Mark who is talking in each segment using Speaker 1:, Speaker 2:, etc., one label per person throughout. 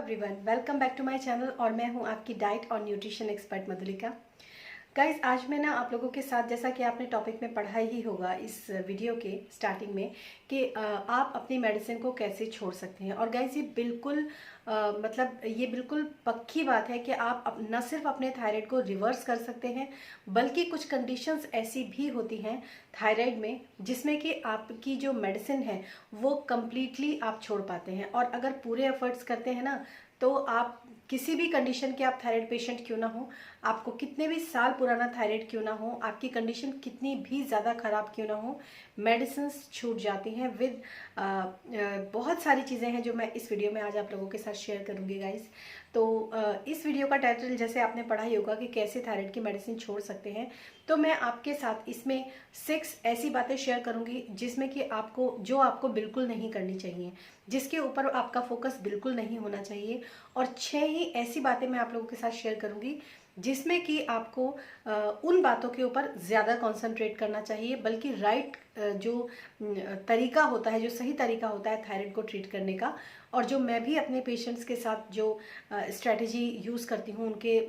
Speaker 1: Everyone, welcome back to my channel. और मैं हूं आपकी डाइट और न्यूट्रिशन एक्सपर्ट मधुलिका। गाइज, आज मैं आपलोगों के साथ, जैसा कि आपने टॉपिक में पढ़ा ही होगा इस वीडियो के स्टार्टिंग में, कि आप अपनी मेडिसिन को कैसे छोड़ सकते हैं। और गाइज, ये बिल्कुल ये बिल्कुल पक्की बात है कि आप न सिर्फ अपने थायराइड को रिवर्स कर सकते हैं, बल्कि कुछ कंडीशंस ऐसी भी होती हैं थायराइड में जिसमें कि आपकी जो मेडिसिन है वो कम्प्लीटली आप छोड़ पाते हैं। और अगर पूरे एफर्ट्स करते हैं ना, तो आप किसी भी कंडीशन के, आप थायराइड पेशेंट क्यों ना हो, आपको कितने भी साल पुराना थायराइड क्यों ना हो, आपकी कंडीशन कितनी भी ज़्यादा ख़राब क्यों ना हो, मेडिसिन छूट जाती हैं विद बहुत सारी चीज़ें हैं जो मैं इस वीडियो में आज आप लोगों के साथ शेयर करूंगी गाइस। तो इस वीडियो का टाइटल जैसे आपने पढ़ा ही होगा कि कैसे थायराइड की मेडिसिन छोड़ सकते हैं, तो मैं आपके साथ इसमें 6 ऐसी बातें शेयर करूंगी जिसमें कि आपको बिल्कुल नहीं करनी चाहिए, जिसके ऊपर आपका फोकस बिल्कुल नहीं होना चाहिए। और 6 ही ऐसी बातें मैं आप लोगों के साथ शेयर करूंगी जिसमें कि आपको उन बातों के ऊपर ज़्यादा कंसंट्रेट करना चाहिए, बल्कि राइट जो तरीका होता है, जो सही तरीका होता है थायराइड को ट्रीट करने का, और जो मैं भी अपने पेशेंट्स के साथ जो स्ट्रेटजी यूज़ करती हूँ उनके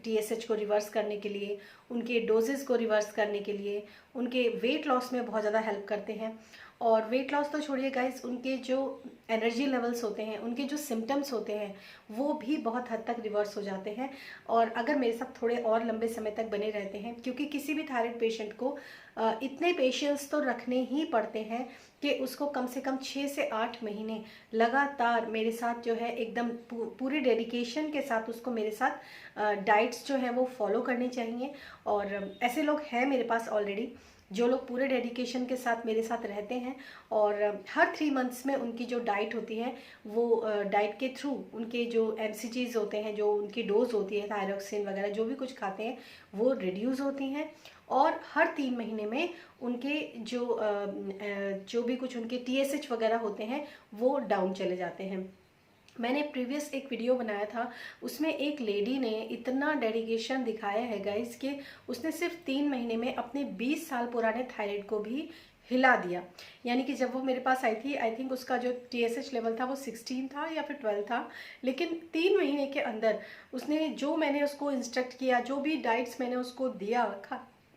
Speaker 1: TSH को रिवर्स करने के लिए, उनके डोजेस को रिवर्स करने के लिए, उनके वेट लॉस में बहुत ज़्यादा हेल्प करते हैं। और वेट लॉस तो छोड़िए गाइस, उनके जो एनर्जी लेवल्स होते हैं, उनके जो सिम्टम्स होते हैं, वो भी बहुत हद तक रिवर्स हो जाते हैं। और अगर मेरे साथ थोड़े और लंबे समय तक बने रहते हैं, क्योंकि किसी भी थायराइड पेशेंट को इतने पेशेंस तो रखने ही पड़ते हैं कि उसको कम से कम 6 से 8 महीने लगातार मेरे साथ जो है एकदम पूरी डेडिकेशन के साथ उसको मेरे साथ डाइट्स जो है वो फॉलो करनी चाहिए। और ऐसे लोग हैं मेरे पास ऑलरेडी, जो लोग पूरे डेडिकेशन के साथ मेरे साथ रहते हैं। और हर 3 मंथ्स में उनकी जो डाइट होती है, वो डाइट के थ्रू उनके जो MCGs होते हैं, जो उनकी डोज होती है थायरोक्सिन वगैरह जो भी कुछ खाते हैं, वो रिड्यूस होती हैं। और हर 3 महीने में उनके जो भी कुछ उनके TSH वगैरह होते हैं वो डाउन चले जाते हैं। मैंने प्रीवियस एक वीडियो बनाया था, उसमें एक लेडी ने इतना डेडिकेशन दिखाया है गाइस कि उसने सिर्फ 3 महीने में अपने 20 साल पुराने थायराइड को भी हिला दिया। यानी कि जब वो मेरे पास आई थी, आई थिंक उसका जो TSH लेवल था वो 16 था या फिर 12 था, लेकिन 3 महीने के अंदर उसने, जो मैंने उसको इंस्ट्रक्ट किया, जो भी डाइट्स मैंने उसको दिया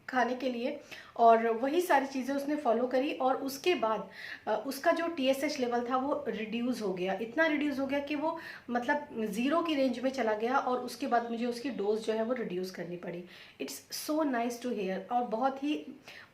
Speaker 1: खाने के लिए, और वही सारी चीज़ें उसने फॉलो करी। और उसके बाद उसका जो TSH लेवल था वो रिड्यूस हो गया, इतना रिड्यूस हो गया कि वो मतलब 0 की रेंज में चला गया। और उसके बाद मुझे उसकी डोज जो है वो रिड्यूस करनी पड़ी। It's so nice to here. और बहुत ही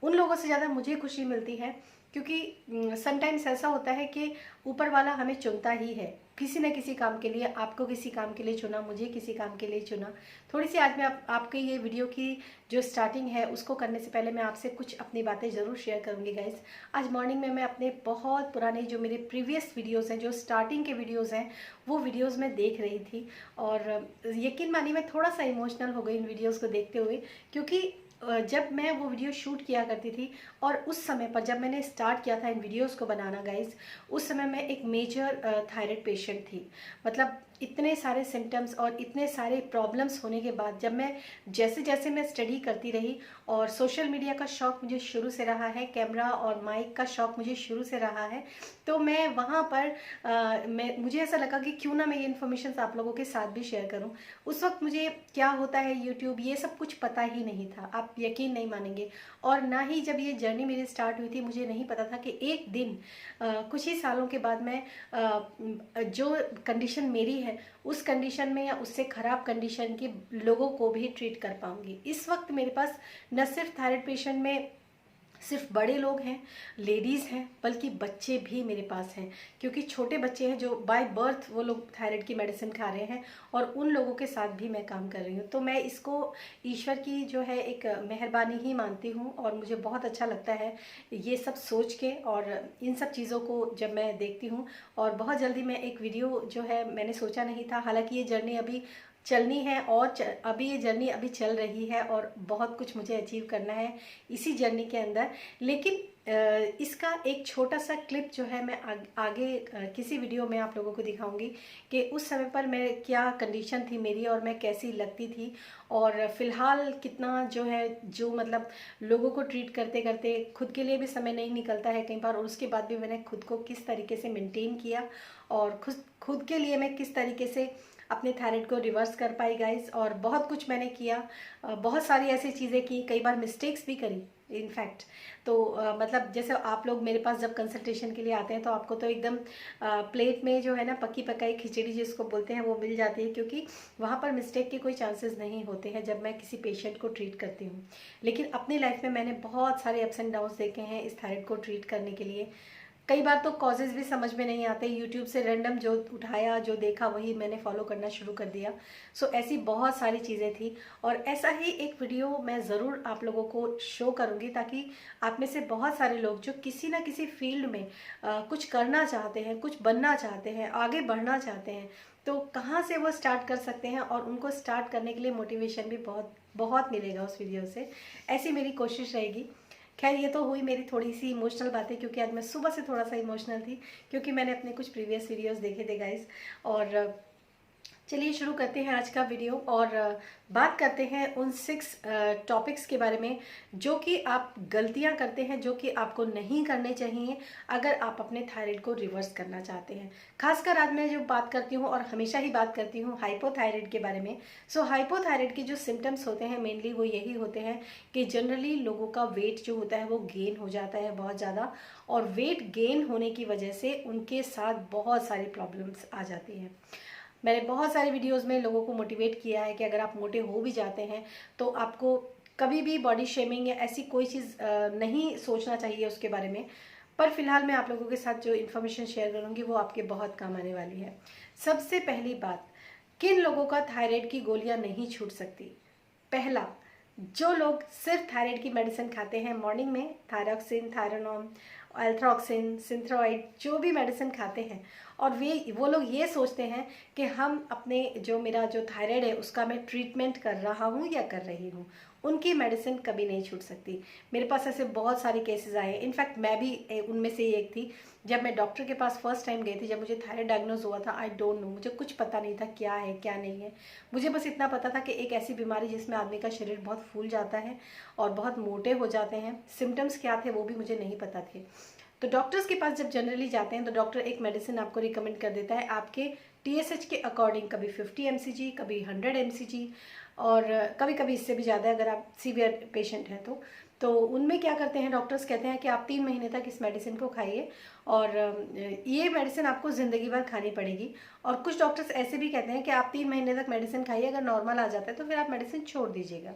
Speaker 1: उन लोगों से ज़्यादा मुझे खुशी मिलती है, क्योंकि समटाइम्स ऐसा होता है कि ऊपर वाला हमें चुनता ही है किसी न किसी काम के लिए। आपको किसी काम के लिए चुना, मुझे किसी काम के लिए चुना। थोड़ी सी आज मैं आपके ये वीडियो की जो स्टार्टिंग है उसको करने से पहले मैं आपसे कुछ अपनी बातें ज़रूर शेयर करूंगी गाइस। आज मॉर्निंग में मैं अपने बहुत पुराने जो मेरे प्रीवियस वीडियोस हैं, जो स्टार्टिंग के वीडियोस हैं, वो वीडियोस मैं देख रही थी। और यकीन मानिए मैं थोड़ा सा इमोशनल हो गई इन वीडियोज़ को देखते हुए, क्योंकि जब मैं वो वीडियो शूट किया करती थी, और उस समय पर जब मैंने स्टार्ट किया था इन वीडियोस को बनाना गाइस, उस समय मैं एक मेजर थायराइड पेशेंट थी। मतलब इतने सारे सिम्टम्स और इतने सारे प्रॉब्लम्स होने के बाद, जब मैं जैसे जैसे मैं स्टडी करती रही, और सोशल मीडिया का शौक़ मुझे शुरू से रहा है, कैमरा और माइक का शौक़ मुझे शुरू से रहा है, तो मैं वहाँ पर मुझे ऐसा लगा कि क्यों ना मैं ये इन्फॉर्मेशन आप लोगों के साथ भी शेयर करूँ। उस वक्त मुझे क्या होता है यूट्यूब, ये सब कुछ पता ही नहीं था, आप यकीन नहीं मानेंगे। और ना ही जब ये जर्नी मेरी स्टार्ट हुई थी, मुझे नहीं पता था कि एक दिन कुछ ही सालों के बाद मैं जो कंडीशन मेरी है उस कंडीशन में या उससे ख़राब कंडीशन के लोगों को भी ट्रीट कर पाऊँगी। इस वक्त मेरे पास न सिर्फ थायराइड पेशेंट में सिर्फ बड़े लोग हैं, लेडीज़ हैं, बल्कि बच्चे भी मेरे पास हैं, क्योंकि छोटे बच्चे हैं जो बाय बर्थ वो लोग थायराइड की मेडिसिन खा रहे हैं, और उन लोगों के साथ भी मैं काम कर रही हूँ। तो मैं इसको ईश्वर की जो है एक मेहरबानी ही मानती हूँ, और मुझे बहुत अच्छा लगता है ये सब सोच के, और इन सब चीज़ों को जब मैं देखती हूँ। और बहुत जल्दी मैं एक वीडियो जो है, मैंने सोचा नहीं था, हालांकि ये जर्नी अभी चलनी है, और अभी ये जर्नी अभी चल रही है, और बहुत कुछ मुझे अचीव करना है इसी जर्नी के अंदर। लेकिन इसका एक छोटा सा क्लिप जो है मैं आगे किसी वीडियो में आप लोगों को दिखाऊंगी कि उस समय पर मैं क्या कंडीशन थी मेरी, और मैं कैसी लगती थी, और फिलहाल कितना जो है, जो मतलब लोगों को ट्रीट करते करते खुद के लिए भी समय नहीं निकलता है कई बार, और उसके बाद भी मैंने खुद को किस तरीके से मेंटेन किया, और खुद के लिए मैं किस तरीके से अपने थायराइड को रिवर्स कर पाई गाइस, और बहुत कुछ मैंने किया, बहुत सारी ऐसी चीज़ें की, कई बार मिस्टेक्स भी करी इनफैक्ट। तो मतलब जैसे आप लोग मेरे पास जब कंसल्टेशन के लिए आते हैं तो आपको तो एकदम प्लेट में जो है ना पकी पकाई खिचड़ी जिसको बोलते हैं वो मिल जाती है, क्योंकि वहाँ पर मिस्टेक के कोई चांसेस नहीं होते हैं जब मैं किसी पेशेंट को ट्रीट करती हूँ। लेकिन अपनी लाइफ में मैंने बहुत सारे अप्स एंड डाउन्स देखे हैं इस थायराइड को ट्रीट करने के लिए। कई बार तो कॉजेज़ भी समझ में नहीं आते, यूट्यूब से रैंडम जो उठाया जो देखा वही मैंने फॉलो करना शुरू कर दिया। सो ऐसी बहुत सारी चीज़ें थी, और ऐसा ही एक वीडियो मैं ज़रूर आप लोगों को शो करूँगी, ताकि आप में से बहुत सारे लोग जो किसी ना किसी फील्ड में कुछ करना चाहते हैं, कुछ बनना चाहते हैं, आगे बढ़ना चाहते हैं, तो कहाँ से वो स्टार्ट कर सकते हैं, और उनको स्टार्ट करने के लिए मोटिवेशन भी बहुत बहुत मिलेगा उस वीडियो से। ऐसी मेरी कोशिश रहेगी। खैर ये तो हुई मेरी थोड़ी सी इमोशनल बातें, क्योंकि आज मैं सुबह से थोड़ा सा इमोशनल थी, क्योंकि मैंने अपने कुछ प्रीवियस वीडियोस देखे थे गाइस। और चलिए शुरू करते हैं आज का वीडियो, और बात करते हैं उन 6 टॉपिक्स के बारे में जो कि आप गलतियां करते हैं, जो कि आपको नहीं करने चाहिए अगर आप अपने थायराइड को रिवर्स करना चाहते हैं। खासकर आज मैं जो बात करती हूं, और हमेशा ही बात करती हूं, हाइपोथायराइड के बारे में। सो हाइपोथायराइड के जो सिम्टम्स होते हैं मेनली वो यही होते हैं कि जनरली लोगों का वेट जो होता है वो गेन हो जाता है बहुत ज़्यादा, और वेट गेन होने की वजह से उनके साथ बहुत सारी प्रॉब्लम्स आ जाती हैं। मैंने बहुत सारे वीडियोस में लोगों को मोटिवेट किया है कि अगर आप मोटे हो भी जाते हैं तो आपको कभी भी बॉडी शेमिंग या ऐसी कोई चीज़ नहीं सोचना चाहिए उसके बारे में। पर फिलहाल मैं आप लोगों के साथ जो इन्फॉर्मेशन शेयर करूँगी वो आपके बहुत काम आने वाली है। सबसे पहली बात, किन लोगों का थायराइड की गोलियाँ नहीं छूट सकती। पहला, जो लोग सिर्फ थायराइड की मेडिसिन खाते हैं मॉर्निंग में, थायरॉक्सिन, थायरोनॉम, एल्थ्रॉक्सिन, सिंथ्रोइड, जो भी मेडिसिन खाते हैं, और वो लोग ये सोचते हैं कि हम अपने जो मेरा जो थायराइड है उसका मैं ट्रीटमेंट कर रहा हूँ या कर रही हूँ, उनकी मेडिसिन कभी नहीं छूट सकती। मेरे पास ऐसे बहुत सारे केसेस आए हैं, इनफैक्ट मैं भी उनमें से एक थी। जब मैं डॉक्टर के पास फर्स्ट टाइम गई थी, जब मुझे थायराइड डायग्नोज हुआ था, आई डोंट नो, मुझे कुछ पता नहीं था क्या है क्या नहीं है। मुझे बस इतना पता था कि एक ऐसी बीमारी जिसमें आदमी का शरीर बहुत फूल जाता है और बहुत मोटे हो जाते हैं। सिम्टम्स क्या थे वो भी मुझे नहीं पता थे। तो डॉक्टर्स के पास जब जनरली जाते हैं तो डॉक्टर एक मेडिसिन आपको रिकमेंड कर देता है आपके TSH के अकॉर्डिंग, कभी 50 mcg, कभी 100 mcg, और कभी कभी इससे भी ज़्यादा अगर आप सीवियर पेशेंट हैं तो उनमें क्या करते हैं डॉक्टर्स, कहते हैं कि आप 3 महीने तक इस मेडिसिन को खाइए, और ये मेडिसिन आपको ज़िंदगी भर खानी पड़ेगी। और कुछ डॉक्टर्स ऐसे भी कहते हैं कि आप 3 महीने तक मेडिसिन खाइए, अगर नॉर्मल आ जाता है तो फिर आप मेडिसिन छोड़ दीजिएगा।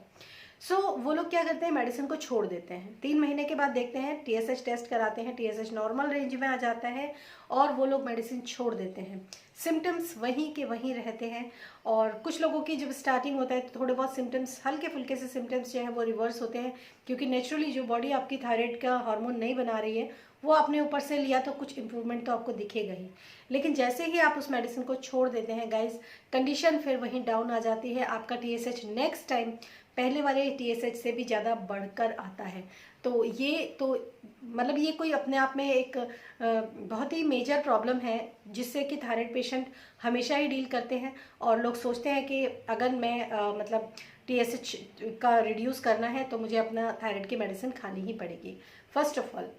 Speaker 1: वो लोग क्या करते हैं, मेडिसिन को छोड़ देते हैं। 3 महीने के बाद देखते हैं, TSH टेस्ट कराते हैं, TSH नॉर्मल रेंज में आ जाता है, और वो लोग मेडिसिन छोड़ देते हैं। सिम्टम्स वहीं के वहीं रहते हैं। और कुछ लोगों की जब स्टार्टिंग होता है तो थोड़े बहुत सिम्टम्स, हल्के फुल्के से सिम्टम्स जो हैं वो रिवर्स होते हैं, क्योंकि नेचुरली जो बॉडी आपकी थायराइड का हार्मोन नहीं बना रही है वो आपने ऊपर से लिया तो कुछ इम्प्रूवमेंट तो आपको दिखेगा ही। लेकिन जैसे ही आप उस मेडिसिन को छोड़ देते हैं गाइस, कंडीशन फिर वहीं डाउन आ जाती है। आपका TSH नेक्स्ट टाइम पहले वाले TSH से भी ज़्यादा बढ़कर आता है। तो ये तो मतलब ये कोई अपने आप में एक बहुत ही मेजर प्रॉब्लम है, जिससे कि थायराइड पेशेंट हमेशा ही डील करते हैं। और लोग सोचते हैं कि अगर मैं मतलब TSH का रिड्यूस करना है तो मुझे अपना थायराइड की मेडिसिन खानी ही पड़ेगी। फर्स्ट ऑफ ऑल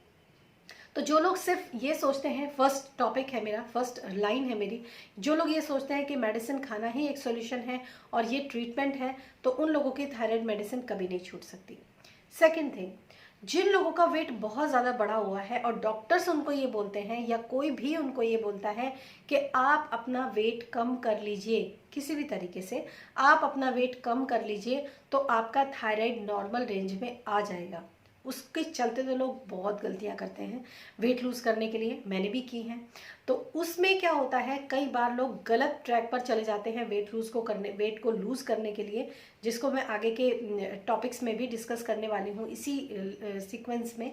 Speaker 1: तो जो लोग सिर्फ ये सोचते हैं, फर्स्ट टॉपिक है मेरा, फर्स्ट लाइन है मेरी, जो लोग ये सोचते हैं कि मेडिसिन खाना ही एक सॉल्यूशन है और ये ट्रीटमेंट है, तो उन लोगों की थायराइड मेडिसिन कभी नहीं छूट सकती। सेकंड थिंग, जिन लोगों का वेट बहुत ज़्यादा बढ़ा हुआ है और डॉक्टर्स उनको ये बोलते हैं या कोई भी उनको ये बोलता है कि आप अपना वेट कम कर लीजिए, किसी भी तरीके से आप अपना वेट कम कर लीजिए तो आपका थायराइड नॉर्मल रेंज में आ जाएगा, उसके चलते तो लोग बहुत गलतियां करते हैं वेट लूज़ करने के लिए, मैंने भी की हैं। तो उसमें क्या होता है, कई बार लोग गलत ट्रैक पर चले जाते हैं वेट को लूज़ करने के लिए, जिसको मैं आगे के टॉपिक्स में भी डिस्कस करने वाली हूँ इसी सीक्वेंस में।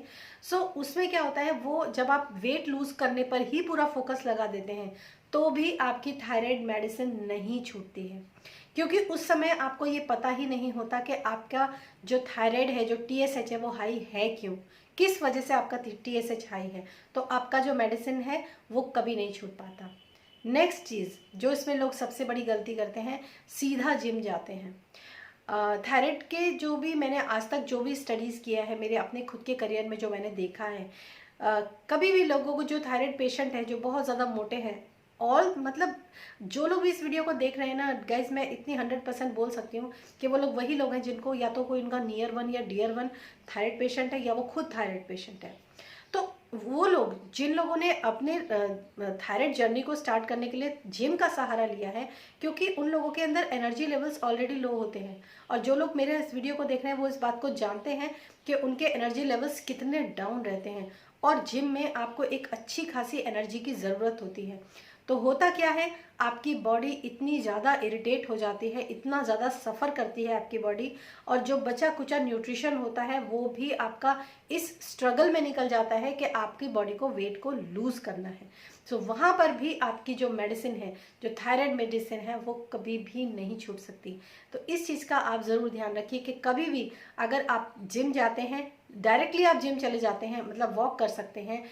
Speaker 1: उसमें क्या होता है, वो जब आप वेट लूज़ करने पर ही पूरा फोकस लगा देते हैं तो भी आपकी थायराइड मेडिसिन नहीं छूटती है, क्योंकि उस समय आपको ये पता ही नहीं होता कि आपका जो थायराइड है, जो TSH है वो हाई है क्यों, किस वजह से आपका TSH हाई है। तो आपका जो मेडिसिन है वो कभी नहीं छूट पाता। नेक्स्ट चीज़ जो इसमें लोग सबसे बड़ी गलती करते हैं, सीधा जिम जाते हैं। थायराइड के जो भी मैंने आज तक जो भी स्टडीज़ किया है मेरे अपने खुद के करियर में, जो मैंने देखा है, कभी भी लोगों को जो थायराइड पेशेंट है जो बहुत ज़्यादा मोटे हैं ऑल मतलब जो लोग भी इस वीडियो को देख रहे हैं ना गाइज, मैं इतनी 100% बोल सकती हूँ कि वो लोग वही लोग हैं जिनको या तो कोई उनका नियर वन या डियर वन थायराइड पेशेंट है, या वो खुद थायराइड पेशेंट है। तो वो लोग जिन लोगों ने अपने थायराइड जर्नी को स्टार्ट करने के लिए जिम का सहारा लिया है, क्योंकि उन लोगों के अंदर एनर्जी लेवल्स ऑलरेडी लो होते हैं, और जो लोग मेरे इस वीडियो को देख रहे हैं वो इस बात को जानते हैं कि उनके एनर्जी लेवल्स कितने डाउन रहते हैं, और जिम में आपको एक अच्छी खासी एनर्जी की ज़रूरत होती है। तो होता क्या है, आपकी बॉडी इतनी ज़्यादा इरिटेट हो जाती है, इतना ज़्यादा सफ़र करती है आपकी बॉडी, और जो बचा कुचा न्यूट्रिशन होता है वो भी आपका इस स्ट्रगल में निकल जाता है कि आपकी बॉडी को वेट को लूज़ करना है। सो वहाँ पर भी आपकी जो मेडिसिन है, जो थायराइड मेडिसिन है, वो कभी भी नहीं छूट सकती। तो इस चीज़ का आप ज़रूर ध्यान रखिए कि कभी भी अगर आप जिम जाते हैं, डायरेक्टली आप जिम चले जाते हैं, मतलब वॉक कर सकते हैं,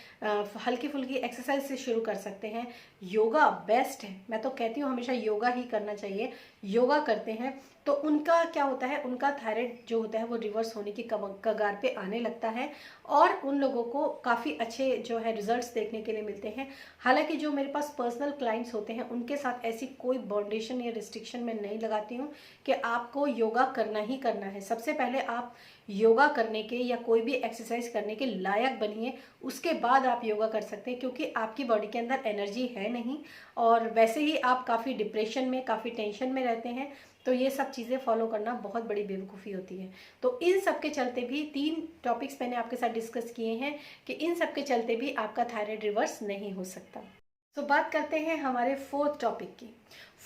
Speaker 1: हल्की फुल्की एक्सरसाइज से शुरू कर सकते हैं। योगा बेस्ट है, मैं तो कहती हूँ हमेशा योगा ही करना चाहिए। योगा करते हैं तो उनका क्या होता है, उनका थायराइड जो होता है वो रिवर्स होने की कगार पे आने लगता है, और उन लोगों को काफ़ी अच्छे जो है रिजल्ट्स देखने के लिए मिलते हैं। हालांकि जो मेरे पास पर्सनल क्लाइंट्स होते हैं उनके साथ ऐसी कोई बाउंडेशन या रिस्ट्रिक्शन मैं नहीं लगाती हूँ कि आपको योगा करना ही करना है। सबसे पहले आप योगा करने के या कोई भी एक्सरसाइज करने के लायक बनिए, उसके बाद आप योगा कर सकते हैं, क्योंकि आपकी बॉडी के अंदर एनर्जी है नहीं, और वैसे ही आप काफ़ी डिप्रेशन में, काफ़ी टेंशन में रहते हैं। तो ये सब चीज़ें फॉलो करना बहुत बड़ी बेवकूफ़ी होती है। तो इन सब के चलते भी 3 टॉपिक्स मैंने आपके साथ डिस्कस किए हैं कि इन सब के चलते भी आपका थायराइड रिवर्स नहीं हो सकता। तो बात करते हैं हमारे 4th टॉपिक की।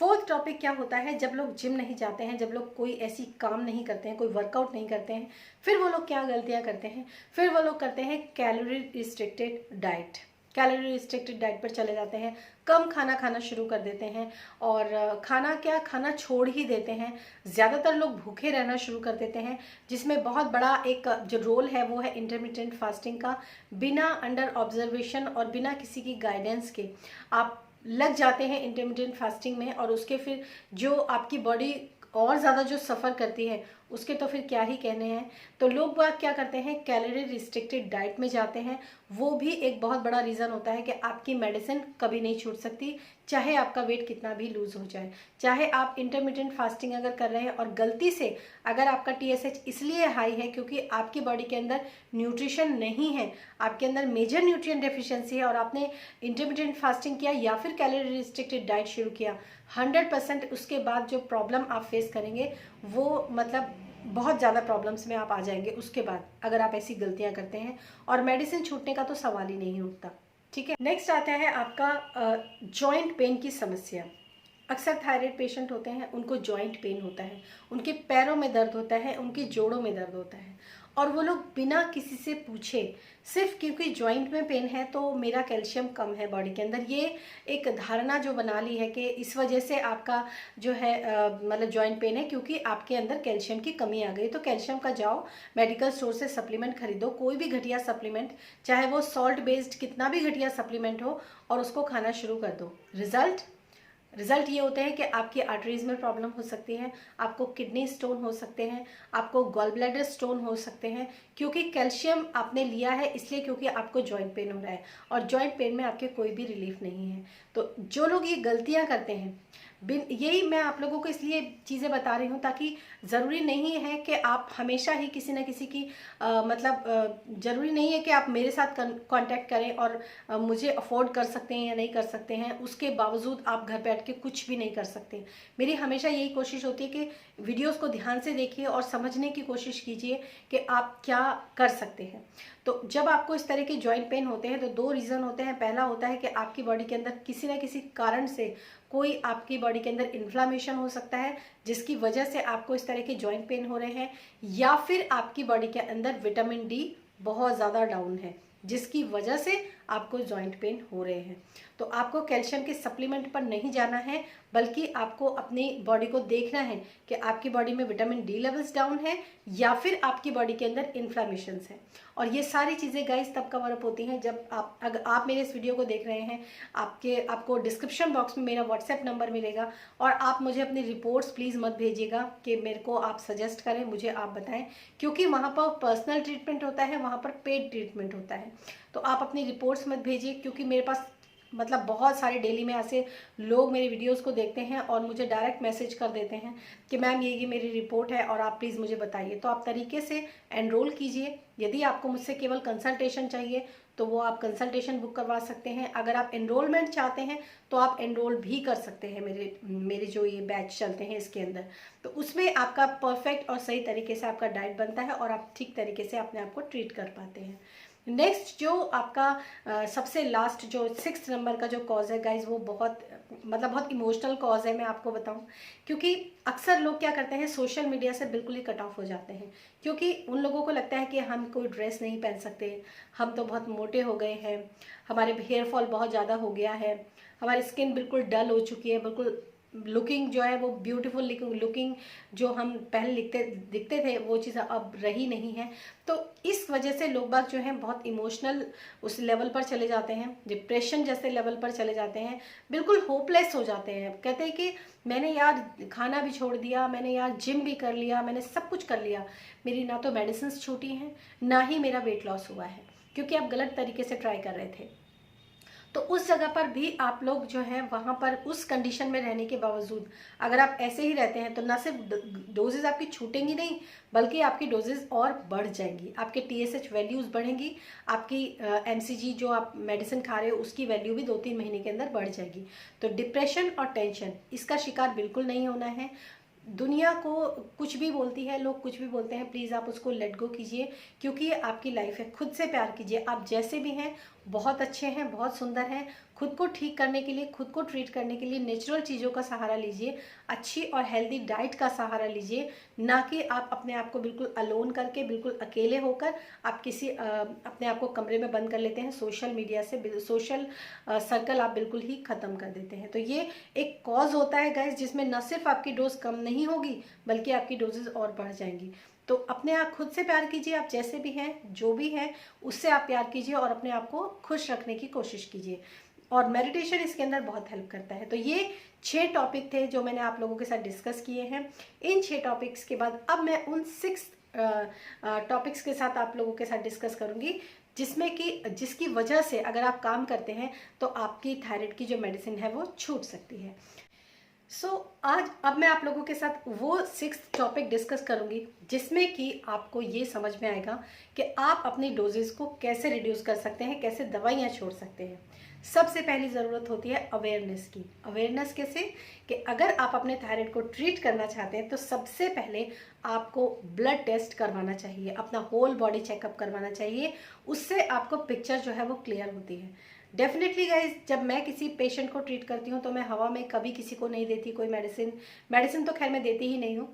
Speaker 1: 4th टॉपिक क्या होता है, जब लोग जिम नहीं जाते हैं, जब लोग कोई ऐसी काम नहीं करते हैं, कोई वर्कआउट नहीं करते हैं, फिर वो लोग क्या गलतियां करते हैं, फिर वो लोग करते हैं calorie restricted diet. Calorie restricted diet पर चले जाते हैं, कम खाना खाना शुरू कर देते हैं, और खाना छोड़ ही देते हैं। ज़्यादातर लोग भूखे रहना शुरू कर देते हैं, जिसमें बहुत बड़ा एक जो रोल है वो है इंटरमिटेंट फास्टिंग का। बिना अंडर ऑब्जर्वेशन और बिना किसी की गाइडेंस के आप लग जाते हैं इंटरमिटेंट फास्टिंग में, और उसके फिर जो आपकी बॉडी और ज़्यादा जो सफ़र करती है उसके तो फिर क्या ही कहने हैं। तो लोग बात क्या करते हैं, कैलोरी रिस्ट्रिक्टेड डाइट में जाते हैं। वो भी एक बहुत बड़ा रीज़न होता है कि आपकी मेडिसिन कभी नहीं छूट सकती, चाहे आपका वेट कितना भी लूज़ हो जाए। चाहे आप इंटरमिटेंट फास्टिंग अगर कर रहे हैं और गलती से अगर आपका TSH इसलिए हाई है क्योंकि आपकी बॉडी के अंदर न्यूट्रिशन नहीं है, आपके अंदर मेजर न्यूट्रिएंट डेफिशिएंसी है, और आपने इंटरमिटेंट फास्टिंग किया या फिर कैलोरी रिस्ट्रिक्टेड डाइट शुरू किया, 100% उसके बाद जो प्रॉब्लम आप फेस करेंगे वो मतलब बहुत ज़्यादा प्रॉब्लम्स में आप आ जाएंगे उसके बाद, अगर आप ऐसी गलतियां करते हैं, और मेडिसिन छूटने का तो सवाल ही नहीं उठता। ठीक है, नेक्स्ट आता है आपका जॉइंट पेन की समस्या। अक्सर थायराइड पेशेंट होते हैं, उनको जॉइंट पेन होता है, उनके पैरों में दर्द होता है, उनके जोड़ों में दर्द होता है, और वो लोग बिना किसी से पूछे, सिर्फ क्योंकि जॉइंट में पेन है तो मेरा कैल्शियम कम है बॉडी के अंदर, ये एक धारणा जो बना ली है कि इस वजह से आपका जो है मतलब जॉइंट पेन है क्योंकि आपके अंदर कैल्शियम की कमी आ गई। तो कैल्शियम का जाओ मेडिकल स्टोर से सप्लीमेंट खरीदो, कोई भी घटिया सप्लीमेंट, चाहे वो सॉल्ट बेस्ड कितना भी घटिया सप्लीमेंट हो, और उसको खाना शुरू कर दो। रिजल्ट ये होते हैं कि आपकी आर्टरीज में प्रॉब्लम हो सकती है, आपको किडनी स्टोन हो सकते हैं, आपको गॉल ब्लैडर स्टोन हो सकते हैं, क्योंकि कैल्शियम आपने लिया है इसलिए, क्योंकि आपको जॉइंट पेन हो रहा है, और जॉइंट पेन में आपके कोई भी रिलीफ नहीं है। तो जो लोग ये गलतियां करते हैं, यही मैं आप लोगों को इसलिए चीज़ें बता रही हूँ ताकि ज़रूरी नहीं है कि आप हमेशा ही किसी न किसी की ज़रूरी नहीं है कि आप मेरे साथ कांटेक्ट करें और मुझे अफोर्ड कर सकते हैं या नहीं कर सकते हैं, उसके बावजूद आप घर बैठ के कुछ भी नहीं कर सकते। मेरी हमेशा यही कोशिश होती है कि वीडियोस को ध्यान से देखिए और समझने की कोशिश कीजिए कि आप क्या कर सकते हैं। तो जब आपको इस तरह के जॉइंट पेन होते हैं तो 2 रीज़न होते हैं। पहला होता है कि आपकी बॉडी के अंदर किसी न किसी कारण से कोई आपकी बॉडी के अंदर इन्फ्लामेशन हो सकता है जिसकी वजह से आपको इस तरह के जॉइंट पेन हो रहे हैं, या फिर आपकी बॉडी के अंदर विटामिन डी बहुत ज़्यादा डाउन है जिसकी वजह से आपको जॉइंट पेन हो रहे हैं। तो आपको कैल्शियम के सप्लीमेंट पर नहीं जाना है, बल्कि आपको अपनी बॉडी को देखना है कि आपकी बॉडी में विटामिन डी लेवल्स डाउन है या फिर आपकी बॉडी के अंदर इन्फ्लामेशंस है। और ये सारी चीज़ें गाइस तब कवर अप होती हैं जब अगर आप मेरे इस वीडियो को देख रहे हैं, आपको डिस्क्रिप्शन बॉक्स में मेरा व्हाट्सएप नंबर मिलेगा, और आप मुझे अपनी रिपोर्ट्स प्लीज़ मत भेजिएगा कि मेरे को आप सजेस्ट करें, मुझे आप बताएं, क्योंकि वहाँ पर पर्सनल ट्रीटमेंट होता है, वहाँ पर पेड ट्रीटमेंट होता है। तो आप अपनी रिपोर्ट्स मत भेजिए, क्योंकि मेरे पास मतलब बहुत सारे डेली में ऐसे लोग मेरी वीडियोस को देखते हैं और मुझे डायरेक्ट मैसेज कर देते हैं कि मैम ये मेरी रिपोर्ट है और आप प्लीज़ मुझे बताइए। तो आप तरीके से एनरोल कीजिए। यदि आपको मुझसे केवल कंसल्टेशन चाहिए तो वो आप कंसल्टेशन बुक करवा सकते हैं। अगर आप एनरोलमेंट चाहते हैं तो आप एनरोल भी कर सकते हैं मेरे जो ये बैच चलते हैं इसके अंदर। तो उसमें आपका परफेक्ट और सही तरीके से आपका डाइट बनता है और आप ठीक तरीके से अपने आप को ट्रीट कर पाते हैं। नेक्स्ट जो आपका सबसे लास्ट जो 6 नंबर का जो कॉज है गाइज, वो बहुत इमोशनल कॉज है। मैं आपको बताऊं, क्योंकि अक्सर लोग क्या करते हैं, सोशल मीडिया से बिल्कुल ही कट ऑफ हो जाते हैं, क्योंकि उन लोगों को लगता है कि हम कोई ड्रेस नहीं पहन सकते, हम तो बहुत मोटे हो गए हैं, हमारे हेयर फॉल बहुत ज़्यादा हो गया है, हमारी स्किन बिल्कुल डल हो चुकी है, बिल्कुल लुकिंग जो है वो ब्यूटीफुल लुकिंग जो हम पहले दिखते थे वो चीज़ अब रही नहीं है। तो इस वजह से लोग बाग जो हैं बहुत इमोशनल उस लेवल पर चले जाते हैं, डिप्रेशन जैसे लेवल पर चले जाते हैं, बिल्कुल होपलेस हो जाते हैं। कहते हैं कि मैंने यार खाना भी छोड़ दिया, मैंने यार जिम भी कर लिया, मैंने सब कुछ कर लिया, मेरी ना तो मेडिसिन छूटी हैं ना ही मेरा वेट लॉस हुआ है, क्योंकि आप गलत तरीके से ट्राई कर रहे थे। तो उस जगह पर भी आप लोग जो है वहाँ पर उस कंडीशन में रहने के बावजूद अगर आप ऐसे ही रहते हैं तो ना सिर्फ डोजेज आपकी छूटेंगी नहीं, बल्कि आपकी डोजेज और बढ़ जाएंगी, आपके TSH वैल्यूज़ बढ़ेंगी, आपकी MCG जो आप मेडिसिन खा रहे हो उसकी वैल्यू भी 2-3 महीने के अंदर बढ़ जाएगी। तो डिप्रेशन और टेंशन इसका शिकार बिल्कुल नहीं होना है। दुनिया को कुछ भी बोलती है, लोग कुछ भी बोलते हैं, प्लीज़ आप उसको लेट गो कीजिए, क्योंकि ये आपकी लाइफ है। खुद से प्यार कीजिए, आप जैसे भी हैं बहुत अच्छे हैं, बहुत सुंदर हैं। खुद को ठीक करने के लिए, खुद को ट्रीट करने के लिए नेचुरल चीज़ों का सहारा लीजिए, अच्छी और हेल्दी डाइट का सहारा लीजिए, ना कि आप अपने आप को बिल्कुल अलोन करके, बिल्कुल अकेले होकर आप किसी अपने आप को कमरे में बंद कर लेते हैं। सोशल मीडिया से सोशल सर्कल आप बिल्कुल ही ख़त्म कर देते हैं। तो ये एक कॉज होता है गाइस, जिसमें न सिर्फ आपकी डोज कम नहीं होगी बल्कि आपकी डोजेज और बढ़ जाएंगी। तो अपने आप खुद से प्यार कीजिए, आप जैसे भी हैं, जो भी हैं, उससे आप प्यार कीजिए और अपने आप को खुश रखने की कोशिश कीजिए। और मेडिटेशन इसके अंदर बहुत हेल्प करता है। तो ये 6 टॉपिक थे जो मैंने आप लोगों के साथ डिस्कस किए हैं। इन 6 टॉपिक्स के बाद अब मैं उन 6 टॉपिक्स के साथ आप लोगों के साथ डिस्कस करूंगी, जिसकी वजह से अगर आप काम करते हैं तो आपकी थायराइड की जो मेडिसिन है वो छूट सकती है। अब मैं आप लोगों के साथ वो 6 टॉपिक डिस्कस करूंगी जिसमें कि आपको ये समझ में आएगा कि आप अपनी डोजेस को कैसे रिड्यूस कर सकते हैं, कैसे दवाइयाँ छोड़ सकते हैं। सबसे पहली ज़रूरत होती है अवेयरनेस की। अवेयरनेस कैसे? कि अगर आप अपने थायराइड को ट्रीट करना चाहते हैं तो सबसे पहले आपको ब्लड टेस्ट करवाना चाहिए, अपना होल बॉडी चेकअप करवाना चाहिए। उससे आपको पिक्चर जो है वो क्लियर होती है। डेफिनेटली गाइज, जब मैं किसी पेशेंट को ट्रीट करती हूँ तो मैं हवा में कभी किसी को नहीं देती कोई मेडिसिन तो खैर मैं देती ही नहीं हूँ।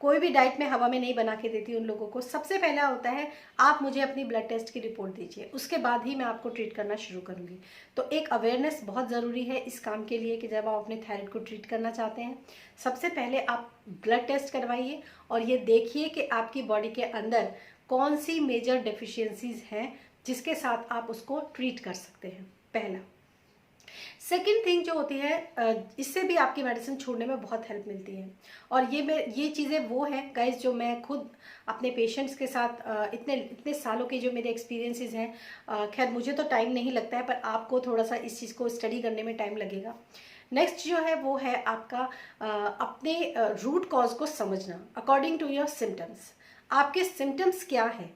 Speaker 1: कोई भी डाइट में हवा में नहीं बना के देती उन लोगों को। सबसे पहला होता है आप मुझे अपनी ब्लड टेस्ट की रिपोर्ट दीजिए, उसके बाद ही मैं आपको ट्रीट करना शुरू करूँगी। तो एक अवेयरनेस बहुत ज़रूरी है इस काम के लिए कि जब आप अपने थायराइड को ट्रीट करना चाहते हैं, सबसे पहले आप ब्लड टेस्ट करवाइए और ये देखिए कि आपकी बॉडी के अंदर कौन सी मेजर डेफिशिएंसीज हैं जिसके साथ आप उसको ट्रीट कर सकते हैं, पहला। सेकेंड थिंग जो होती है, इससे भी आपकी मेडिसिन छोड़ने में बहुत हेल्प मिलती है। और ये चीज़ें वो हैं गाइज जो मैं खुद अपने पेशेंट्स के साथ इतने सालों के जो मेरे एक्सपीरियंसेस हैं, खैर मुझे तो टाइम नहीं लगता है, पर आपको थोड़ा सा इस चीज़ को स्टडी करने में टाइम लगेगा। नेक्स्ट जो है वो है आपका अपने रूट कॉज को समझना। अकॉर्डिंग टू योर सिम्टम्स, आपके सिम्टम्स क्या है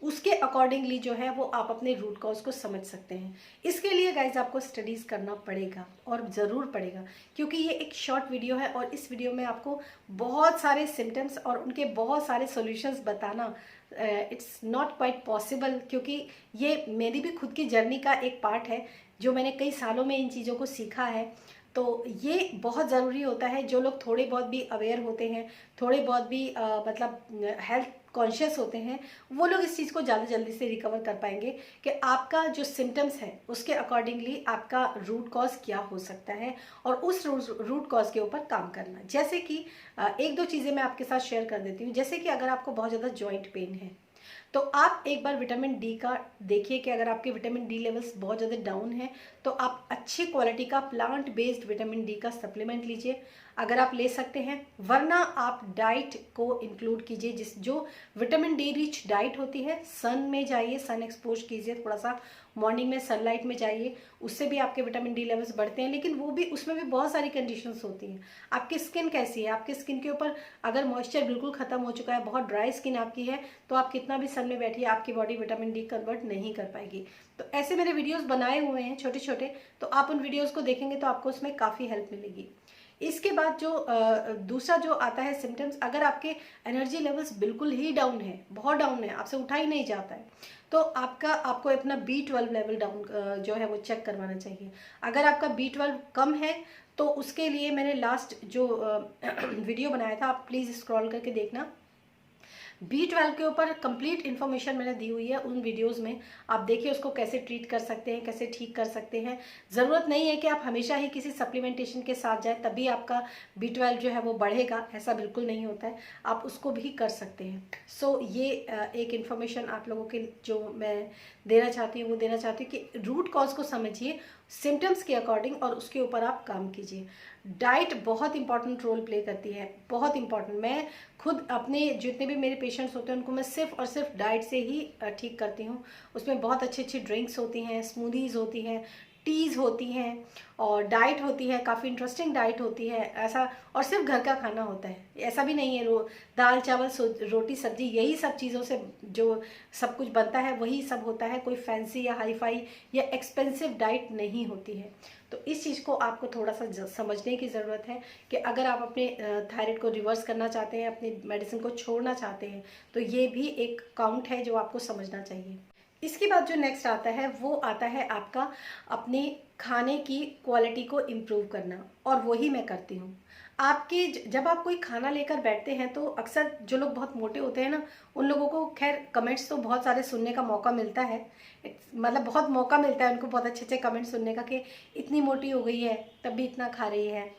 Speaker 1: उसके अकॉर्डिंगली जो है वो आप अपने रूट कॉज को समझ सकते हैं। इसके लिए गाइज आपको स्टडीज़ करना पड़ेगा और ज़रूर पड़ेगा, क्योंकि ये एक शॉर्ट वीडियो है और इस वीडियो में आपको बहुत सारे सिम्टम्स और उनके बहुत सारे सॉल्यूशंस बताना इट्स नॉट क्वाइट पॉसिबल, क्योंकि ये मेरी भी खुद की जर्नी का एक पार्ट है जो मैंने कई सालों में इन चीज़ों को सीखा है। तो ये बहुत ज़रूरी होता है, जो लोग थोड़े बहुत भी अवेयर होते हैं, थोड़े बहुत भी मतलब हेल्थ कॉन्शियस होते हैं, वो लोग इस चीज़ को ज़्यादा जल्दी से रिकवर कर पाएंगे कि आपका जो सिम्टम्स है उसके अकॉर्डिंगली आपका रूट कॉज क्या हो सकता है और उस रूट कॉज के ऊपर काम करना। जैसे कि 1-2 चीज़ें मैं आपके साथ शेयर कर देती हूँ। जैसे कि अगर आपको बहुत ज़्यादा जॉइंट पेन है तो आप एक बार विटामिन डी का देखिए कि अगर आपके विटामिन डी लेवल्स बहुत ज़्यादा डाउन है तो आप अच्छी क्वालिटी का प्लांट बेस्ड विटामिन डी का सप्लीमेंट लीजिए अगर आप ले सकते हैं, वरना आप डाइट को इंक्लूड कीजिए। जो विटामिन डी रिच डाइट होती है, सन में जाइए, सन एक्सपोज कीजिए, थोड़ा सा मॉर्निंग में सनलाइट में जाइए, उससे भी आपके विटामिन डी लेवल्स बढ़ते हैं। लेकिन वो भी, उसमें भी बहुत सारी कंडीशंस होती हैं। आपकी स्किन कैसी है, आपकी स्किन के ऊपर अगर मॉइस्चर बिल्कुल खत्म हो चुका है, बहुत ड्राई स्किन आपकी है, तो आप कितना भी सन में बैठिए, आपकी बॉडी विटामिन डी कन्वर्ट नहीं कर पाएगी। तो ऐसे मेरे वीडियोस बनाए हुए हैं छोटे छोटे, तो आप उन वीडियोस को देखेंगे तो आपको उसमें काफ़ी हेल्प मिलेगी। इसके बाद जो दूसरा जो आता है सिम्टम्स, अगर आपके एनर्जी लेवल्स बिल्कुल ही डाउन है, बहुत डाउन है, आपसे उठा ही नहीं जाता है, तो आपको अपना B12 लेवल डाउन जो है वो चेक करवाना चाहिए। अगर आपका B12 कम है तो उसके लिए मैंने लास्ट जो वीडियो बनाया था, आप प्लीज़ स्क्रॉल करके देखना। B12 के ऊपर कंप्लीट इन्फॉर्मेशन मैंने दी हुई है उन वीडियोस में, आप देखिए उसको कैसे ट्रीट कर सकते हैं, कैसे ठीक कर सकते हैं। ज़रूरत नहीं है कि आप हमेशा ही किसी सप्लीमेंटेशन के साथ जाएं तभी आपका B12 जो है वो बढ़ेगा, ऐसा बिल्कुल नहीं होता है, आप उसको भी कर सकते हैं। सो ये एक इन्फॉर्मेशन आप लोगों के जो मैं देना चाहती हूँ वो देना चाहती हूँ कि रूट कॉज को समझिए सिम्टम्स के अकॉर्डिंग और उसके ऊपर आप काम कीजिए। डाइट बहुत इंपॉर्टेंट रोल प्ले करती है, बहुत इंपॉर्टेंट। मैं खुद अपने जितने भी मेरे पेशेंट्स होते हैं उनको मैं सिर्फ और सिर्फ डाइट से ही ठीक करती हूँ। उसमें बहुत अच्छी अच्छी ड्रिंक्स होती हैं, स्मूदीज़ होती हैं, टीज़ होती हैं, और डाइट होती है, काफ़ी इंटरेस्टिंग डाइट होती है ऐसा। और सिर्फ घर का खाना होता है, ऐसा भी नहीं है दाल चावल रोटी सब्जी यही सब चीज़ों से जो सब कुछ बनता है वही सब होता है। कोई फैंसी या हाई फाई या एक्सपेंसिव डाइट नहीं होती है। तो इस चीज़ को आपको थोड़ा सा समझने की ज़रूरत है कि अगर आप अपने थायराइड को रिवर्स करना चाहते हैं, अपनी मेडिसिन को छोड़ना चाहते हैं, तो ये भी एक काउंट है जो आपको समझना चाहिए। इसके बाद जो नेक्स्ट आता है वो आता है आपका अपने खाने की क्वालिटी को इम्प्रूव करना, और वही मैं करती हूँ। आपके जब आप कोई खाना लेकर बैठते हैं तो अक्सर जो लोग बहुत मोटे होते हैं ना, उन लोगों को खैर कमेंट्स तो बहुत सारे सुनने का मौका मिलता है, मतलब बहुत मौका मिलता है उनको बहुत अच्छे अच्छे कमेंट सुनने का कि इतनी मोटी हो गई है तब भी इतना खा रही है,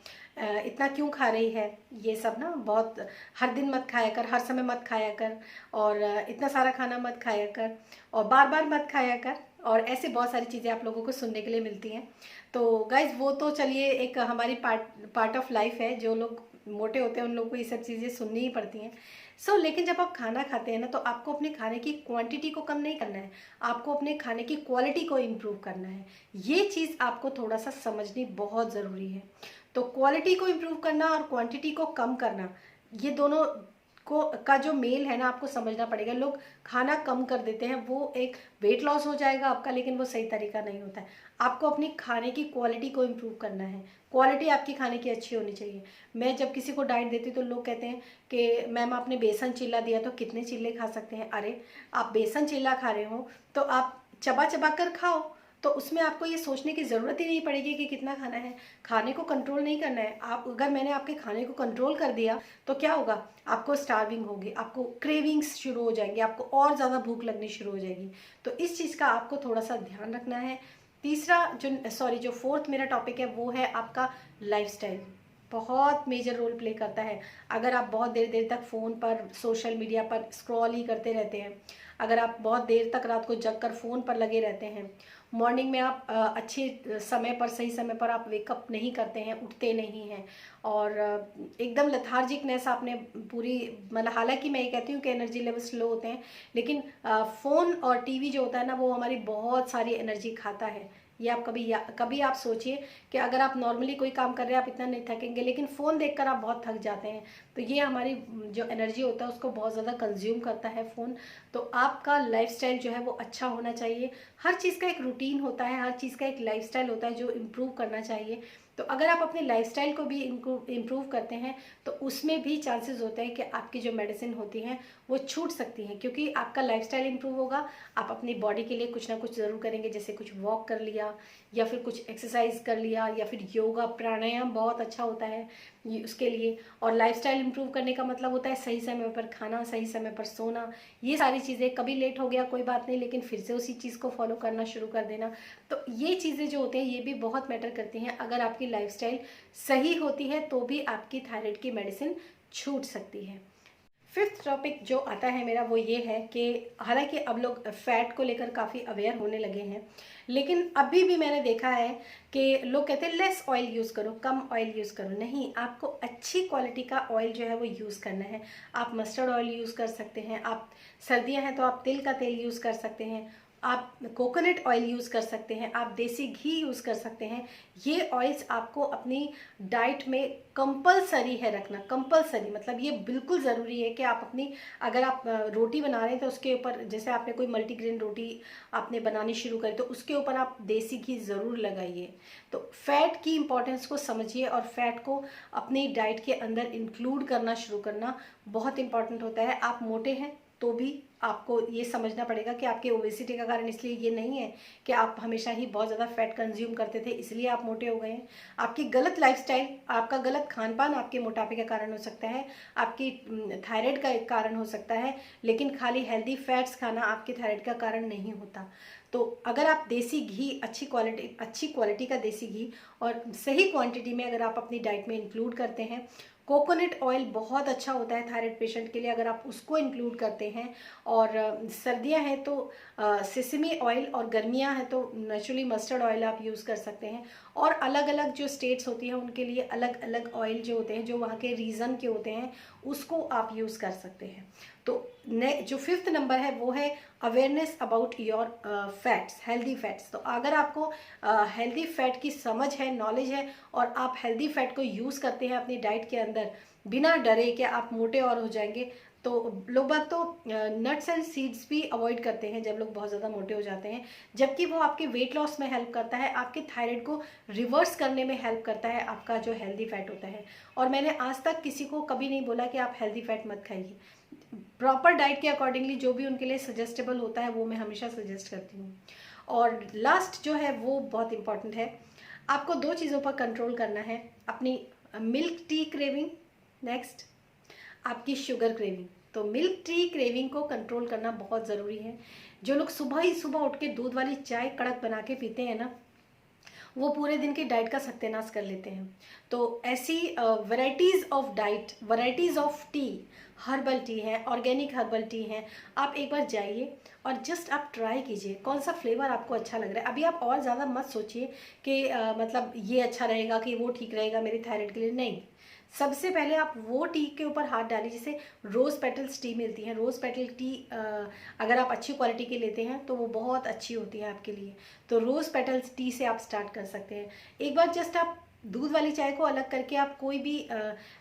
Speaker 1: इतना क्यों खा रही है, ये सब ना बहुत। हर दिन मत खाया कर, हर समय मत खाया कर, और इतना सारा खाना मत खाया कर, और बार बार मत खाया कर, और ऐसे बहुत सारी चीज़ें आप लोगों को सुनने के लिए मिलती हैं। तो गाइज वो तो चलिए एक हमारी पार्ट ऑफ लाइफ है, जो लोग मोटे होते हैं उन लोगों को ये सब चीज़ें सुननी ही पड़ती हैं। लेकिन जब आप खाना खाते हैं ना, तो आपको अपने खाने की क्वांटिटी को कम नहीं करना है, आपको अपने खाने की क्वालिटी को इम्प्रूव करना है। ये चीज़ आपको थोड़ा सा समझनी बहुत ज़रूरी है। तो क्वालिटी को इम्प्रूव करना और क्वांटिटी को कम करना, ये दोनों का जो मेल है ना, आपको समझना पड़ेगा। लोग खाना कम कर देते हैं, वो एक वेट लॉस हो जाएगा आपका, लेकिन वो सही तरीका नहीं होता है। आपको अपनी खाने की क्वालिटी को इम्प्रूव करना है, क्वालिटी आपकी खाने की अच्छी होनी चाहिए। मैं जब किसी को डाइट देती हूँ तो लोग कहते हैं कि मैम आपने बेसन चिल्ला दिया तो कितने चिल्ले खा सकते हैं। अरे आप बेसन चिल्ला खा रहे हो तो आप चबा चबा कर खाओ, तो उसमें आपको ये सोचने की ज़रूरत ही नहीं पड़ेगी कि कितना खाना है। खाने को कंट्रोल नहीं करना है। आप अगर मैंने आपके खाने को कंट्रोल कर दिया तो क्या होगा, आपको स्टार्विंग होगी, आपको क्रेविंग्स शुरू हो जाएंगी, आपको और ज़्यादा भूख लगनी शुरू हो जाएगी। तो इस चीज़ का आपको थोड़ा सा ध्यान रखना है। तीसरा जो फोर्थ मेरा टॉपिक है वो है आपका लाइफस्टाइल। बहुत मेजर रोल प्ले करता है। अगर आप बहुत देर देर तक फ़ोन पर, सोशल मीडिया पर स्क्रॉल ही करते रहते हैं, अगर आप बहुत देर तक रात को जग कर फ़ोन पर लगे रहते हैं, मॉर्निंग में आप अच्छे समय पर, सही समय पर आप वेकअप नहीं करते हैं, उठते नहीं हैं, और एकदम लेथार्जिकनेस आपने पूरी, मतलब हालांकि मैं ये कहती हूँ कि एनर्जी लेवल स्लो होते हैं, लेकिन फ़ोन और टीवी जो होता है ना, वो हमारी बहुत सारी एनर्जी खाता है। ये आप कभी आप सोचिए कि अगर आप नॉर्मली कोई काम कर रहे हैं आप इतना नहीं थकेंगे, लेकिन फ़ोन देखकर आप बहुत थक जाते हैं। तो ये हमारी जो एनर्जी होता है उसको बहुत ज़्यादा कंज्यूम करता है फ़ोन। तो आपका लाइफस्टाइल जो है वो अच्छा होना चाहिए। हर चीज़ का एक रूटीन होता है, हर चीज़ का एक लाइफस्टाइल होता है जो इम्प्रूव करना चाहिए। तो अगर आप अपने लाइफस्टाइल को भी इम्प्रूव करते हैं तो उसमें भी चांसेस होते हैं कि आपकी जो मेडिसिन होती हैं वो छूट सकती हैं, क्योंकि आपका लाइफस्टाइल इम्प्रूव होगा। आप अपनी बॉडी के लिए कुछ ना कुछ ज़रूर करेंगे, जैसे कुछ वॉक कर लिया, या फिर कुछ एक्सरसाइज कर लिया, या फिर योगा प्राणायाम बहुत अच्छा होता है ये उसके लिए। और लाइफस्टाइल इम्प्रूव करने का मतलब होता है सही समय पर खाना, सही समय पर सोना, ये सारी चीज़ें। कभी लेट हो गया कोई बात नहीं, लेकिन फिर से उसी चीज़ को फॉलो करना शुरू कर देना। तो ये चीज़ें जो होती हैं ये भी बहुत मैटर करती हैं। अगर आपकी लाइफस्टाइल सही होती है तो भी आपकी थायराइड की मेडिसिन छूट सकती है। फिफ्थ टॉपिक जो आता है मेरा वो ये है कि हालांकि अब लोग फैट को लेकर काफ़ी अवेयर होने लगे हैं, लेकिन अभी भी मैंने देखा है कि लोग कहते हैं लेस ऑयल यूज़ करो, कम ऑयल यूज़ करो। नहीं, आपको अच्छी क्वालिटी का ऑयल जो है वो यूज़ करना है। आप मस्टर्ड ऑयल यूज़ कर सकते हैं, आप सर्दियां हैं तो आप तिल का तेल यूज़ कर सकते हैं। आप कोकोनट ऑयल यूज़ कर सकते हैं, आप देसी घी यूज़ कर सकते हैं। ये ऑयल्स आपको अपनी डाइट में कंपलसरी है रखना, कंपलसरी मतलब ये बिल्कुल ज़रूरी है कि आप अपनी, अगर आप रोटी बना रहे हैं तो उसके ऊपर, जैसे आपने कोई मल्टीग्रेन रोटी आपने बनानी शुरू करी तो उसके ऊपर आप देसी घी ज़रूर लगाइए। तो फैट की इंपॉर्टेंस को समझिए और फैट को अपनी डाइट के अंदर इंक्लूड करना शुरू करना बहुत इंपॉर्टेंट होता है। आप मोटे हैं तो भी आपको ये समझना पड़ेगा कि आपके ओबेसिटी का कारण इसलिए ये नहीं है कि आप हमेशा ही बहुत ज़्यादा फैट कंज्यूम करते थे इसलिए आप मोटे हो गए हैं। आपकी गलत लाइफस्टाइल, आपका गलत खान पान आपके मोटापे का कारण हो सकता है, आपकी थायराइड का एक कारण हो सकता है, लेकिन खाली हेल्दी फैट्स खाना आपके थायराइड का कारण नहीं होता। तो अगर आप देसी घी, अच्छी क्वालिटी का देसी घी और सही क्वांटिटी में अगर आप अपनी डाइट में इंक्लूड करते हैं, कोकोनट ऑयल बहुत अच्छा होता है थायराइड पेशेंट के लिए, अगर आप उसको इंक्लूड करते हैं। और सर्दियां हैं तो सेसमी ऑयल, और गर्मियां हैं तो नेचुरली मस्टर्ड ऑयल आप यूज़ कर सकते हैं। और अलग अलग जो स्टेट्स होती हैं उनके लिए अलग अलग ऑयल जो होते हैं, जो वहाँ के रीजन के होते हैं, उसको आप यूज़ कर सकते हैं। तो जो 5th नंबर है वो है awareness about your fats, healthy fats. तो अगर आपको हेल्दी फैट की समझ है, नॉलेज है और आप हेल्दी फैट को यूज़ करते हैं अपनी डाइट के अंदर बिना डरे कि आप मोटे और हो जाएंगे, तो लोग बात तो नट्स एंड सीड्स भी अवॉइड करते हैं जब लोग बहुत ज़्यादा मोटे हो जाते हैं, जबकि वो आपके वेट लॉस में हेल्प करता है, आपके थायराइड को रिवर्स करने में हेल्प करता है, आपका जो हेल्दी फैट होता है। और मैंने आज तक किसी को कभी नहीं बोला कि आप हेल्दी फैट मत खाइए। प्रॉपर डाइट के अकॉर्डिंगली जो भी उनके लिए सजेस्टेबल होता है वो मैं हमेशा सजेस्ट करती हूँ। और लास्ट जो है वो बहुत इंपॉर्टेंट है, आपको 2 चीज़ों पर कंट्रोल करना है, अपनी मिल्क टी क्रेविंग, नेक्स्ट आपकी शुगर क्रेविंग। तो मिल्क टी क्रेविंग को कंट्रोल करना बहुत ज़रूरी है। जो लोग सुबह ही सुबह उठ के दूध वाली चाय कड़क बना के पीते हैं ना, वो पूरे दिन की डाइट का सत्यानाश कर लेते हैं। तो ऐसी varieties of diet, varieties of T, herbal tea है, ऑर्गेनिक हर्बल टी है, आप एक बार जाइए और जस्ट आप ट्राई कीजिए कौन सा फ्लेवर आपको अच्छा लग रहा है। अभी आप और ज़्यादा मत सोचिए कि मतलब ये अच्छा रहेगा कि वो ठीक रहेगा मेरे थायराइड के लिए, नहीं। सबसे पहले आप वो टी के ऊपर हाथ डालिए, जैसे रोज़ पेटल्स टी मिलती है, रोज़ पेटल टी अगर आप अच्छी क्वालिटी की लेते हैं तो वो बहुत अच्छी होती है आपके लिए। तो रोज़ पेटल्स टी से आप स्टार्ट कर सकते हैं। एक बार जस्ट आप दूध वाली चाय को अलग करके आप कोई भी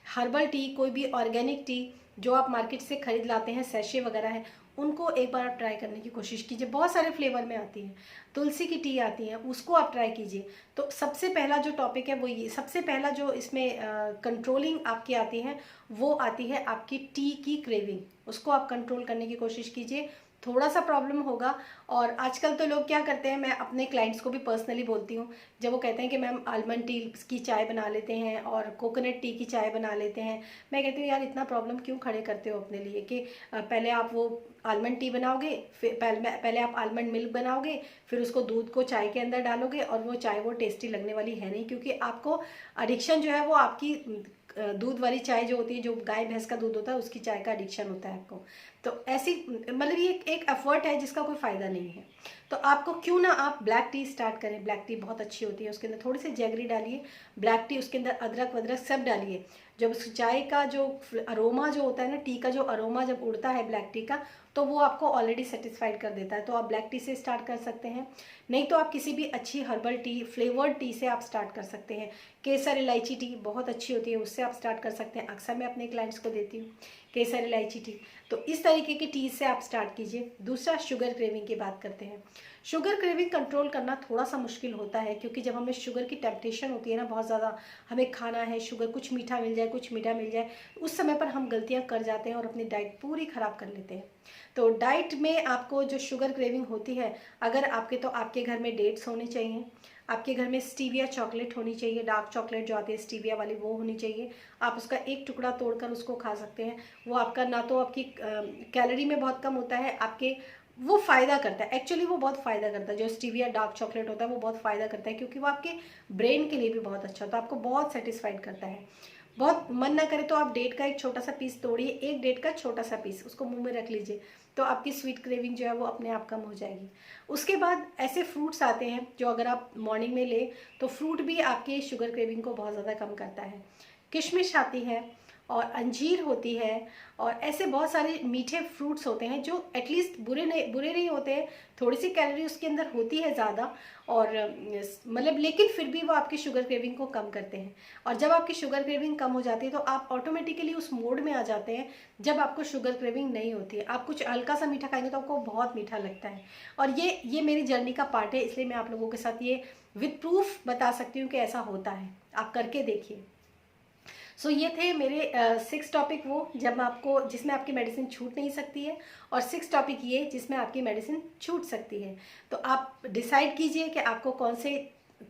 Speaker 1: हर्बल टी, कोई भी ऑर्गेनिक टी जो आप मार्केट से खरीद लाते हैं, सैशे वगैरह है, उनको एक बार आप ट्राई करने की कोशिश कीजिए। बहुत सारे फ्लेवर में आती हैं, तुलसी की टी आती है, उसको आप ट्राई कीजिए। तो सबसे पहला जो टॉपिक है वो ये, सबसे पहला जो इसमें कंट्रोलिंग आपकी आती है वो आती है आपकी टी की क्रेविंग, उसको आप कंट्रोल करने की कोशिश कीजिए। थोड़ा सा प्रॉब्लम होगा। और आजकल तो लोग क्या करते हैं, मैं अपने क्लाइंट्स को भी पर्सनली बोलती हूँ, जब वो कहते हैं कि मैम आलमंड टी की चाय बना लेते हैं और कोकोनट टी की चाय बना लेते हैं, मैं कहती हूँ यार इतना प्रॉब्लम क्यों खड़े करते हो अपने लिए कि पहले आप वो आलमंड टी बनाओगे, फिर पहले आप आलमंड मिल्क बनाओगे, फिर उसको दूध को चाय के अंदर डालोगे और वो चाय वो टेस्टी लगने वाली है नहीं, क्योंकि आपको एडिक्शन जो है वो आपकी दूध वाली चाय जो होती है, जो गाय भैंस का दूध होता है उसकी चाय का एडिक्शन होता है आपको। तो ऐसी मतलब ये एक एफर्ट है जिसका कोई फ़ायदा नहीं है। तो आपको क्यों ना आप ब्लैक टी स्टार्ट करें, ब्लैक टी बहुत अच्छी होती है, उसके अंदर थोड़ी सी जैगरी डालिए, ब्लैक टी उसके अंदर अदरक वदरक सब डालिए। जब उस चाय का जो अरोमा जो होता है ना, टी का जो अरोमा जब उड़ता है ब्लैक टी का, तो वो आपको ऑलरेडी सेटिस्फाइड कर देता है। तो आप ब्लैक टी से स्टार्ट कर सकते हैं, नहीं तो आप किसी भी अच्छी हर्बल टी, फ्लेवर्ड टी से आप स्टार्ट कर सकते हैं। केसर इलायची टी बहुत अच्छी होती है, उससे आप स्टार्ट कर सकते हैं, अक्सर मैं अपने क्लाइंट्स को देती हूँ केसर इलायची टी। तो इस तरीके की टी से आप स्टार्ट कीजिए। दूसरा, शुगर क्रेविंग की बात करते हैं। शुगर क्रेविंग कंट्रोल करना थोड़ा सा मुश्किल होता है, क्योंकि जब हमें शुगर की टेम्पटेशन होती है ना बहुत ज़्यादा, हमें खाना है शुगर, कुछ मीठा मिल जाए, कुछ मीठा मिल जाए, उस समय पर हम गलतियां कर जाते हैं और अपनी डाइट पूरी ख़राब कर लेते हैं। तो डाइट में आपको जो शुगर क्रेविंग होती है, अगर आपके घर में डेट्स होने चाहिए, आपके घर में स्टीविया चॉकलेट होनी चाहिए, डार्क चॉकलेट जो आती है स्टीविया वाली वो होनी चाहिए। आप उसका एक टुकड़ा तोड़कर उसको खा सकते हैं। वो आपका ना तो आपकी कैलोरी में बहुत कम होता है, आपके वो फ़ायदा करता है, एक्चुअली वो बहुत फ़ायदा करता है। जो स्टीविया डार्क चॉकलेट होता है वो बहुत फ़ायदा करता है, क्योंकि वो आपके ब्रेन के लिए भी बहुत अच्छा होता है, आपको बहुत सेटिस्फाइड करता है। बहुत मन ना करे तो आप डेट का एक छोटा सा पीस तोड़िए, एक डेट का छोटा सा पीस उसको मुंह में रख लीजिए, तो आपकी स्वीट क्रेविंग जो है वो अपने आप कम हो जाएगी। उसके बाद ऐसे फ्रूट्स आते हैं जो अगर आप मॉर्निंग में लें तो फ्रूट भी आपके शुगर क्रेविंग को बहुत ज़्यादा कम करता है। किशमिश आती है, और अंजीर होती है, और ऐसे बहुत सारे मीठे फ्रूट्स होते हैं जो एटलीस्ट बुरे नहीं होते हैं। थोड़ी सी कैलोरी उसके अंदर होती है ज़्यादा, और मतलब लेकिन फिर भी वो आपकी शुगर क्रेविंग को कम करते हैं। और जब आपकी शुगर क्रेविंग कम हो जाती है तो आप ऑटोमेटिकली उस मोड में आ जाते हैं जब आपको शुगर क्रेविंग नहीं होती है। आप कुछ हल्का सा मीठा खाएंगे तो आपको बहुत मीठा लगता है। और ये मेरी जर्नी का पार्ट है, इसलिए मैं आप लोगों के साथ ये विद प्रूफ बता सकती हूँ कि ऐसा होता है। आप करके देखिए। सो ये थे मेरे 6 टॉपिक, वो जब आपको जिसमें आपकी मेडिसिन छूट नहीं सकती है, और 6 टॉपिक ये जिसमें आपकी मेडिसिन छूट सकती है। तो आप डिसाइड कीजिए कि आपको कौन से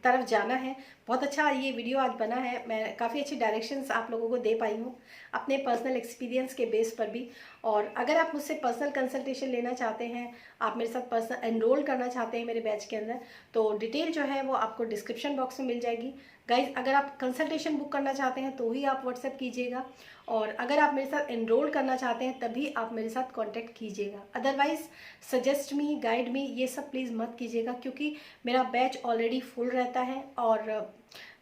Speaker 1: तरफ जाना है। बहुत अच्छा ये वीडियो आज बना है, मैं काफ़ी अच्छी डायरेक्शंस आप लोगों को दे पाई हूँ अपने पर्सनल एक्सपीरियंस के बेस पर भी। और अगर आप मुझसे पर्सनल कंसल्टेशन लेना चाहते हैं, आप मेरे साथ पर्सनल एनरोल करना चाहते हैं मेरे बैच के अंदर, तो डिटेल जो है वो आपको डिस्क्रिप्शन बॉक्स में मिल जाएगी। गाइज, अगर आप कंसल्टेशन बुक करना चाहते हैं तो ही आप व्हाट्सएप कीजिएगा, और अगर आप मेरे साथ एनरोल करना चाहते हैं तभी आप मेरे साथ कांटेक्ट कीजिएगा। Otherwise suggest me, guide me, ये सब प्लीज़ मत कीजिएगा, क्योंकि मेरा बैच ऑलरेडी फुल रहता है। और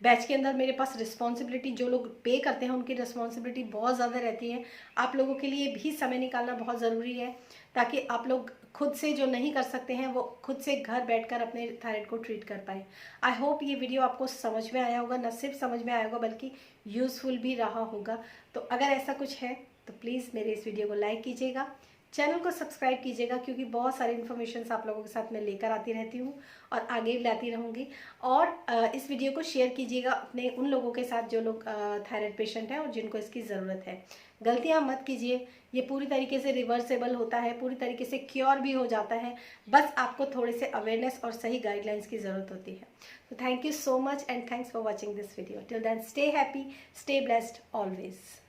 Speaker 1: बैच के अंदर मेरे पास रिस्पॉन्सिबिलिटी, जो लोग पे करते हैं उनकी रिस्पॉन्सिबिलिटी बहुत ज़्यादा रहती है। आप लोगों के लिए भी समय निकालना बहुत ज़रूरी है, ताकि आप लोग खुद से जो नहीं कर सकते हैं वो खुद से घर बैठकर अपने थायराइड को ट्रीट कर पाए। आई होप ये वीडियो आपको समझ में आया होगा, न सिर्फ समझ में आया होगा बल्कि यूज़फुल भी रहा होगा। तो अगर ऐसा कुछ है तो प्लीज़ मेरे इस वीडियो को लाइक कीजिएगा, चैनल को सब्सक्राइब कीजिएगा, क्योंकि बहुत सारी इन्फॉर्मेशन आप लोगों के साथ मैं लेकर आती रहती हूँ और आगे भी लाती रहूँगी। और इस वीडियो को शेयर कीजिएगा अपने उन लोगों के साथ जो लोग थायराइड पेशेंट हैं और जिनको इसकी ज़रूरत है। गलतियाँ मत कीजिए, ये पूरी तरीके से रिवर्सेबल होता है, पूरी तरीके से क्योर भी हो जाता है। बस आपको थोड़े से अवेयरनेस और सही गाइडलाइंस की ज़रूरत होती है। तो thank you so much and thanks for watching this video. Till then stay happy, stay blessed always.